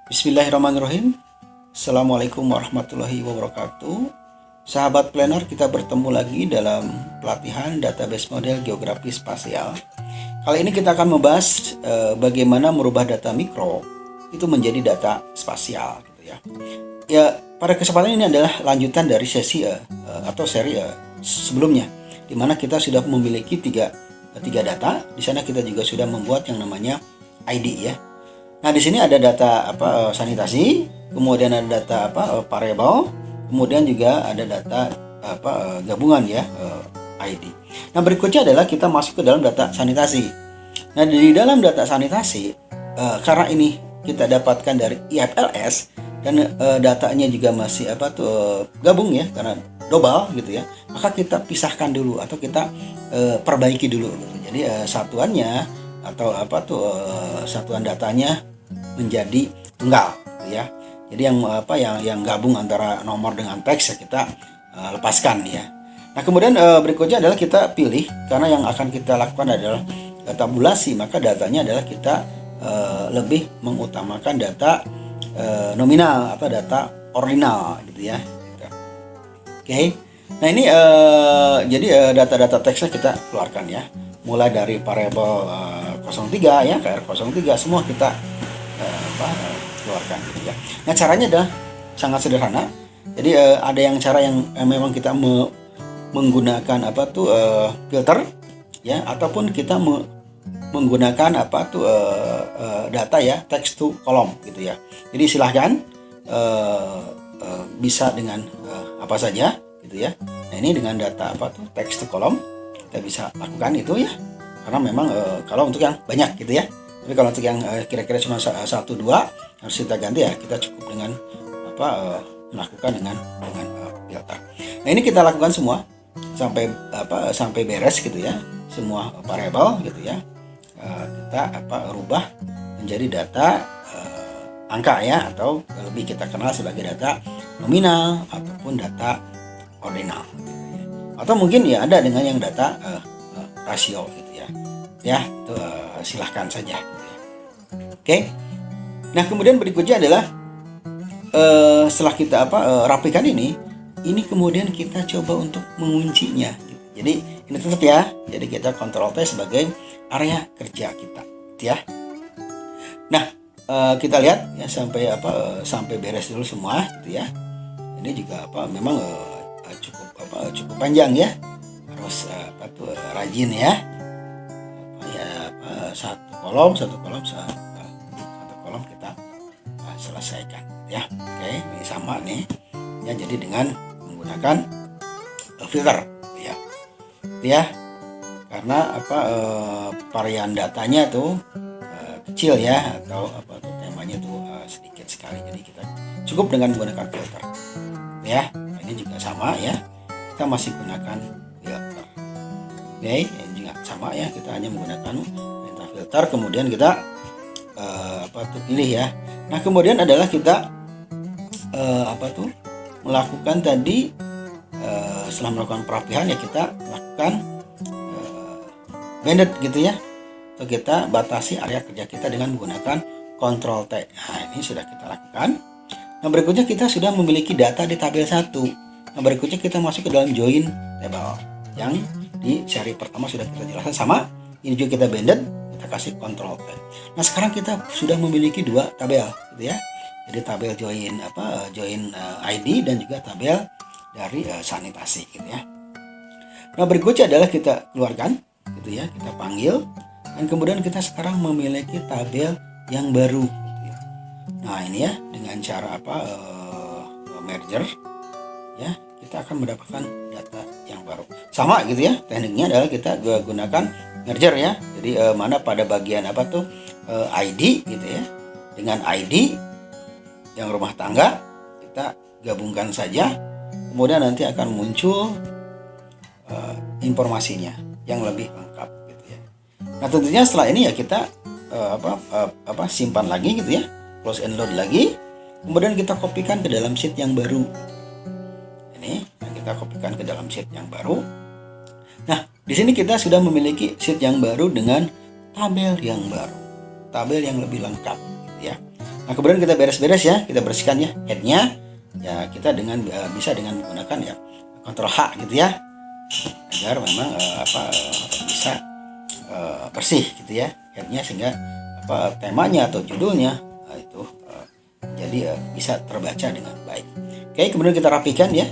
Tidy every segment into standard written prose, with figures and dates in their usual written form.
Bismillahirrahmanirrahim. Assalamualaikum warahmatullahi wabarakatuh. Sahabat planner, kita bertemu lagi dalam pelatihan database model geografi spasial. Kali ini kita akan membahas bagaimana merubah data mikro itu menjadi data spasial gitu ya. Ya, pada kesempatan ini adalah lanjutan dari sesi atau seri sebelumnya, di mana kita sudah memiliki tiga data. Di sana kita juga sudah membuat yang namanya ID ya. Nah, di sini ada data sanitasi, kemudian ada data variable, kemudian juga ada data gabungan ya, ID. Nah, berikutnya adalah kita masuk ke dalam data sanitasi. Nah, di dalam data sanitasi karena ini kita dapatkan dari IFLS dan datanya juga masih gabung ya, karena double gitu ya. Maka kita pisahkan dulu atau kita perbaiki dulu gitu. Jadi satuannya atau satuan datanya menjadi tunggal gitu ya. Jadi yang gabung antara nomor dengan teks ya kita lepaskan ya. Nah, kemudian berikutnya adalah kita pilih, karena yang akan kita lakukan adalah tabulasi, maka datanya adalah kita lebih mengutamakan data nominal atau data ordinal gitu ya. Oke. Nah, ini jadi data-data teksnya kita keluarkan ya. Mulai dari variabel 03 ya, KR03 semua kita keluarkan gitu ya. Nah, caranya adalah sangat sederhana. Jadi ada yang cara yang memang kita menggunakan filter ya, ataupun kita menggunakan data ya, text to column gitu ya. Jadi silahkan bisa dengan apa saja gitu ya. Nah, ini dengan data text to column kita bisa lakukan itu ya, karena memang kalau untuk yang banyak gitu ya. Tapi kalau untuk yang kira-kira cuma 1-2 harus kita ganti ya, kita cukup dengan melakukan dengan filter. Nah, ini kita lakukan semua sampai beres gitu ya, semua variabel gitu ya. Kita rubah menjadi data angka ya, atau lebih kita kenal sebagai data nominal ataupun data ordinal gitu ya. Atau mungkin ya ada dengan yang data rasio gitu ya. Ya, itu silahkan saja gitu ya. Oke. Nah, kemudian berikutnya adalah setelah kita rapikan ini kemudian kita coba untuk menguncinya gitu. Jadi ini tetap ya. Jadi kita Ctrl T sebagai area kerja kita gitu ya. Nah, kita lihat ya sampai beres dulu semua gitu ya. Ini juga memang cukup panjang ya, harus rajin ya. Satu kolom kita selesaikan ya. Oke, ini sama nih ya, jadi dengan menggunakan filter ya. Ya, karena varian datanya tuh kecil ya, atau temanya tuh sedikit sekali, jadi kita cukup dengan menggunakan filter ya. Ini juga sama ya, kita masih gunakan filter. Oke, ini juga sama ya, kita hanya menggunakan perintah filter, kemudian kita pilih ya. Nah, kemudian adalah kita melakukan tadi setelah melakukan perapihan ya, kita lakukan banded gitu ya, atau kita batasi area kerja kita dengan menggunakan Ctrl T. Nah, ini sudah kita lakukan. Nah, berikutnya kita sudah memiliki data di tabel 1. Nah, berikutnya kita masuk ke dalam join table yang di seri pertama sudah kita jelaskan sama. Ini juga kita banded, kita kasih Ctrl T. Nah, sekarang kita sudah memiliki 2 tabel gitu ya. Jadi tabel join ID dan juga tabel dari sanitasi gitu ya. Nah, berikutnya adalah kita keluarkan gitu ya, kita panggil, dan kemudian kita sekarang memiliki tabel yang baru gitu ya. Nah, ini ya dengan cara merger ya, kita akan mendapatkan data yang baru. Sama gitu ya, tekniknya adalah kita gunakan merger ya. Jadi mana pada bagian ID gitu ya, dengan ID yang rumah tangga kita gabungkan saja, kemudian nanti akan muncul informasinya yang lebih lengkap gitu ya. Nah, tentunya setelah ini ya kita simpan lagi gitu ya, close and load lagi, kemudian kita kopikan ke dalam sheet yang baru. Ini kita kopikan ke dalam sheet yang baru. Nah, di sini kita sudah memiliki sheet yang baru dengan tabel yang baru, tabel yang lebih lengkap gitu ya. Nah, kemudian kita beres-beres ya, kita bersihkan ya headnya. Ya kita dengan bisa dengan menggunakan ya Ctrl H gitu ya, agar memang bisa bersih gitu ya headnya, sehingga temanya atau judulnya itu jadi bisa terbaca dengan baik. Oke, kemudian kita rapikan ya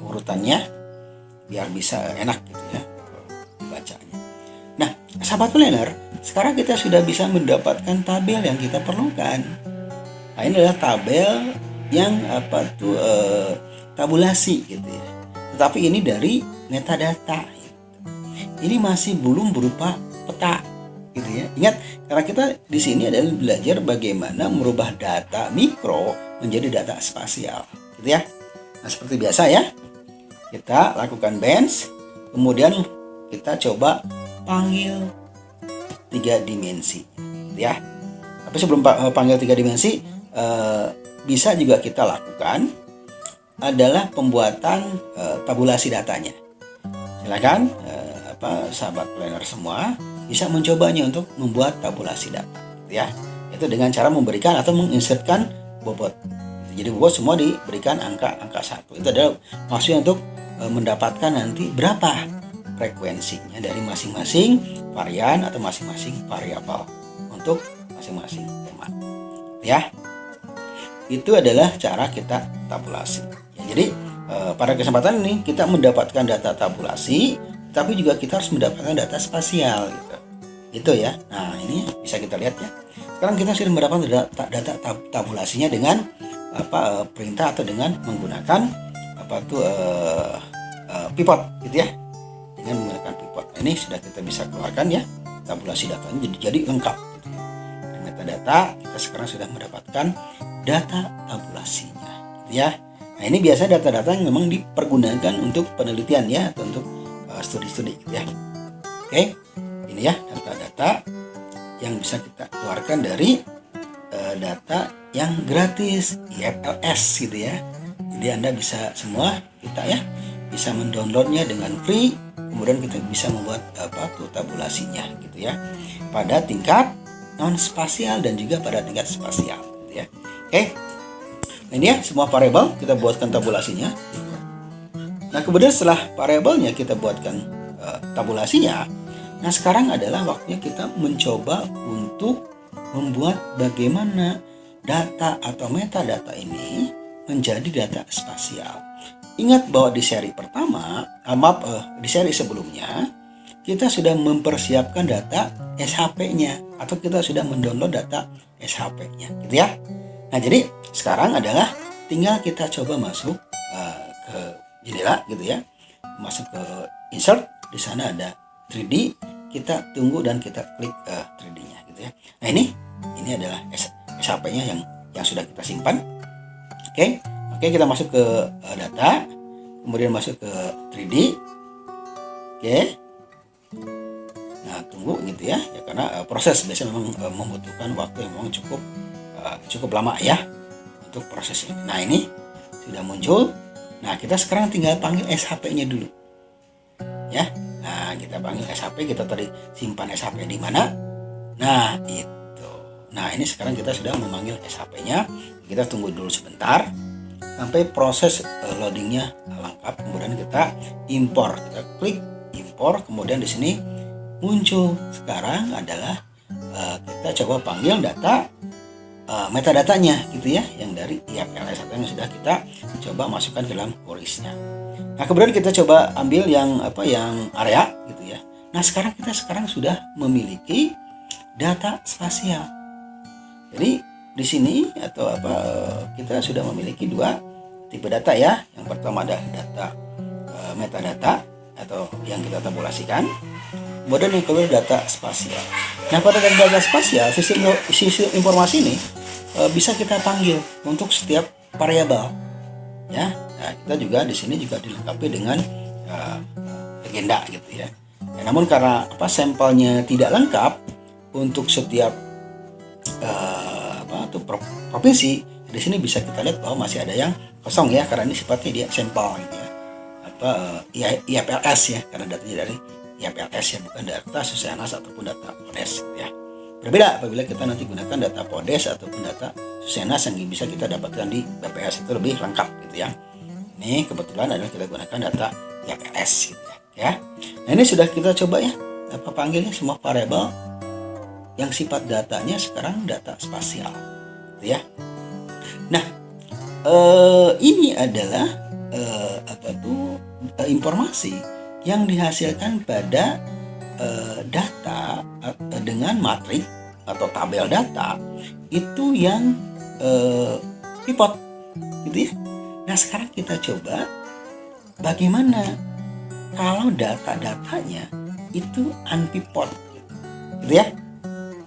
urutannya biar bisa enak gitu ya dibacanya. Nah, sahabat planner, sekarang kita sudah bisa mendapatkan tabel yang kita perlukan. Nah, ini adalah tabel yang tabulasi gitu ya. Tetapi ini dari metadata. Gitu. Ini masih belum berupa peta gitu ya. Ingat, karena kita di sini adalah belajar bagaimana merubah data mikro menjadi data spasial, gitu ya. Nah, seperti biasa ya, kita lakukan bench, kemudian kita coba panggil 3 dimensi, gitu ya. Tapi sebelum panggil 3 dimensi, bisa juga kita lakukan adalah pembuatan tabulasi datanya. Silakan sahabat planner semua bisa mencobanya untuk membuat tabulasi data, ya. Itu dengan cara memberikan atau menginsertkan bobot. Jadi bobot semua diberikan angka 1. Itu adalah maksudnya untuk mendapatkan nanti berapa frekuensinya dari masing-masing varian atau masing-masing variabel untuk masing-masing tema. Ya. Itu adalah cara kita tabulasi. Ya, jadi pada kesempatan ini kita mendapatkan data tabulasi, tapi juga kita harus mendapatkan data spasial gitu. Itu ya. Nah, ini bisa kita lihat ya. Sekarang kita sudah mendapatkan data tabulasinya dengan perintah atau dengan menggunakan pivot gitu ya. Dengan menggunakan pivot. Ini sudah kita bisa keluarkan ya tabulasi datanya jadi lengkap gitu ya. Dari metadata kita sekarang sudah mendapatkan data tabulasinya gitu ya. Nah, ini biasa data-data yang memang dipergunakan untuk penelitian ya, atau untuk studi-studi gitu ya. Oke, ini ya data-data yang bisa kita keluarkan dari data yang gratis IFLS gitu ya. Jadi Anda bisa semua kita ya bisa mendownloadnya dengan free, kemudian kita bisa membuat tabulasinya gitu ya pada tingkat non spasial dan juga pada tingkat spasial gitu ya. Oke. Nah, ini ya semua variabel kita buatkan tabulasinya. Nah, kemudian setelah variabelnya kita buatkan tabulasinya, nah sekarang adalah waktunya kita mencoba untuk membuat bagaimana data atau metadata ini menjadi data spasial. Ingat bahwa di seri pertama, di seri sebelumnya kita sudah mempersiapkan data SHP-nya atau kita sudah mendownload data SHP-nya, gitu ya. Nah, jadi sekarang adalah tinggal kita coba masuk ke jendela gitu ya. Masuk ke insert, di sana ada 3D, kita tunggu dan kita klik 3D-nya gitu ya. Nah, ini adalah SHP-nya yang sudah kita simpan. Oke, kita masuk ke data, kemudian masuk ke 3D. Oke. Nah, tunggu gitu ya karena proses biasanya memang membutuhkan waktu yang memang cukup lama ya untuk prosesnya. Nah, ini sudah muncul. Nah, kita sekarang tinggal panggil SHP-nya dulu. Ya. Nah, kita panggil SHP, kita tadi simpan SHP di mana? Nah, itu. Nah, ini sekarang kita sudah memanggil SHP-nya. Kita tunggu dulu sebentar sampai proses loadingnya lengkap. Kemudian kita impor. Kita klik impor. Kemudian di sini muncul sekarang adalah kita coba panggil data metadatanya gitu ya, yang dari IFLS atau yang sudah kita coba masukkan ke dalam queries-nya. Nah, kemudian kita coba ambil yang area gitu ya. Nah, kita sekarang sudah memiliki data spasial. Jadi di sini kita sudah memiliki 2 tipe data ya. Yang pertama ada data metadata atau yang kita tabulasikan. Kemudian yang kedua data spasial. Nah, pada data spasial, sistem informasi ini bisa kita panggil untuk setiap variabel. Ya, nah, kita juga di sini juga dilengkapi dengan legenda gitu ya. Namun karena sampelnya tidak lengkap untuk setiap provinsi, di sini bisa kita lihat bahwa masih ada yang kosong ya, karena ini sifatnya dia sampel gitu ya. IFLS ya, karena datanya dari IFLS ya, bukan data Susenas ataupun data Odes ya. Berbeda apabila kita nanti gunakan data Podes ataupun data Susenas yang bisa kita dapatkan di BPS, itu lebih lengkap gitu ya. Ini kebetulan adalah kita gunakan data YPLS gitu ya. Nah ini sudah kita coba ya, apa panggilnya, semua variabel yang sifat datanya sekarang data spasial gitu ya. Nah ini adalah informasi yang dihasilkan pada data dengan matrik atau tabel data itu yang pivot gitu ya. Nah sekarang kita coba bagaimana kalau data-datanya itu unpivot gitu ya.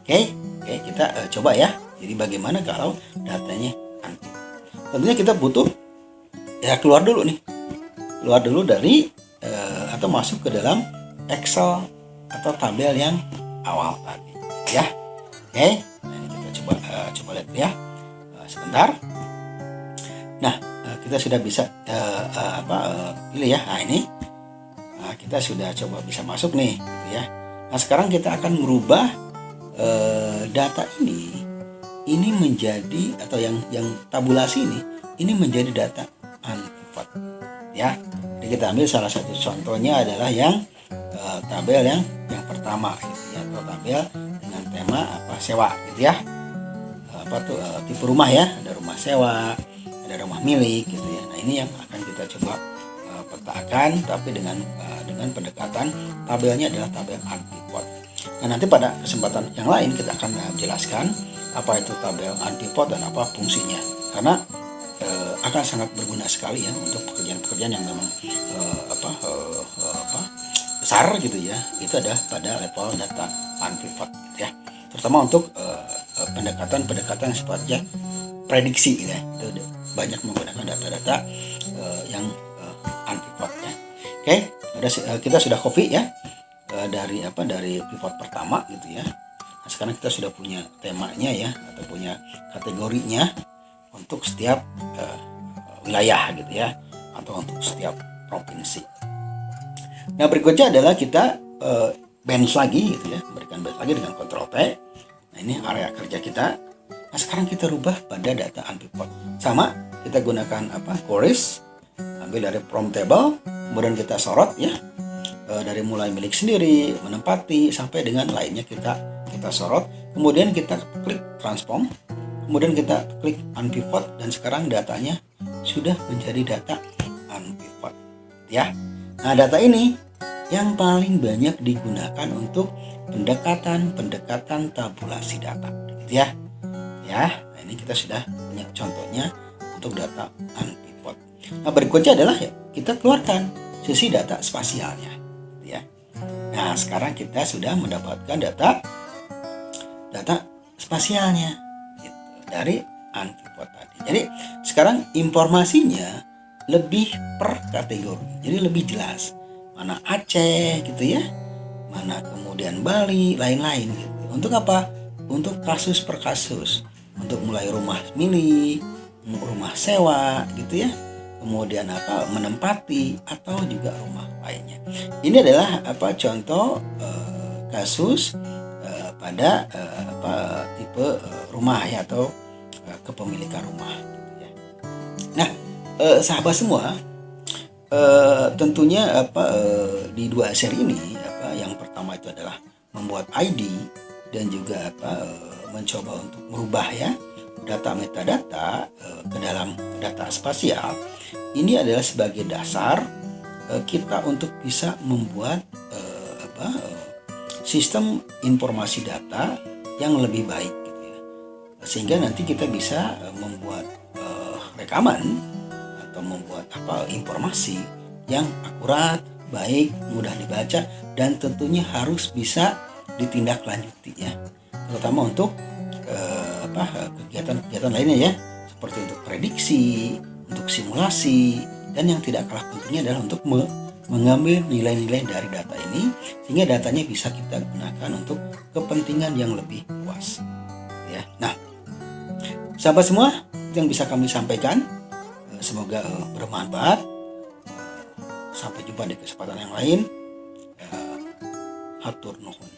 Oke, kita coba ya. Jadi bagaimana kalau datanya unpivot? Tentunya kita butuh ya keluar dulu dari atau masuk ke dalam Excel atau tabel yang awal tadi ya. Oke, nah ini kita coba lihat ya. Sebentar. Nah kita sudah bisa pilih ya. Nah ini kita sudah coba bisa masuk nih gitu ya. Nah sekarang kita akan merubah data ini menjadi, atau yang tabulasi ini menjadi data unpivot ya. Jadi kita ambil salah satu contohnya adalah yang tabel yang pertama gitu ya, atau tabel dengan tema sewa gitu ya. Tipe rumah ya, ada rumah sewa, ada rumah milik gitu ya. Nah ini yang akan kita coba petakan, tapi dengan pendekatan tabelnya adalah tabel unpivot. Nah nanti pada kesempatan yang lain kita akan jelaskan apa itu tabel unpivot dan apa fungsinya, karena akan sangat berguna sekali ya untuk pekerjaan-pekerjaan yang memang besar gitu ya. Itu ada pada level data unpivot gitu ya, terutama untuk pendekatan sifatnya prediksi gitu ya. Itu banyak menggunakan data-data yang unpivot ya. Oke, kita sudah copy ya dari pivot pertama gitu ya. Nah, sekarang kita sudah punya temanya ya, atau punya kategorinya untuk setiap wilayah gitu ya, atau untuk setiap provinsi. Nah berikutnya adalah kita bench lagi gitu ya, berikan bench lagi dengan Ctrl T. Nah ini area kerja kita. Nah sekarang kita rubah pada data unpivot. Sama, kita gunakan queries, ambil dari from table, kemudian kita sorot ya, dari mulai milik sendiri, menempati, sampai dengan lainnya kita sorot. Kemudian kita klik transform, kemudian kita klik unpivot, dan sekarang datanya sudah menjadi data unpivot ya. Nah data ini yang paling banyak digunakan untuk pendekatan tabulasi data gitu ya. Nah ini kita sudah punya contohnya untuk data unpivot. Nah berikutnya adalah ya, kita keluarkan sisi data spasialnya gitu ya. Nah sekarang kita sudah mendapatkan data spasialnya gitu, dari unpivot tadi. Jadi sekarang informasinya lebih per kategori, jadi lebih jelas mana Aceh gitu ya, mana kemudian Bali, lain-lain gitu. Untuk apa? Untuk kasus per kasus, untuk mulai rumah milik, rumah sewa gitu ya, kemudian menempati, atau juga rumah lainnya. Ini adalah contoh kasus pada tipe rumah ya, atau kepemilikan rumah gitu ya. Nah sahabat semua, tentunya di dua seri ini yang pertama itu adalah membuat ID dan juga mencoba untuk merubah ya data metadata ke dalam data spasial. Ini adalah sebagai dasar kita untuk bisa membuat sistem informasi data yang lebih baik gitu ya. Sehingga nanti kita bisa membuat rekaman atau membuat informasi yang akurat, baik, mudah dibaca, dan tentunya harus bisa ditindaklanjuti ya, terutama untuk kegiatan-kegiatan lainnya ya, seperti untuk prediksi, untuk simulasi, dan yang tidak kalah pentingnya adalah untuk mengambil nilai-nilai dari data ini sehingga datanya bisa kita gunakan untuk kepentingan yang lebih luas ya. Nah sahabat semua, yang bisa kami sampaikan, semoga bermanfaat. Sampai jumpa di kesempatan yang lain. Hatur nuhun.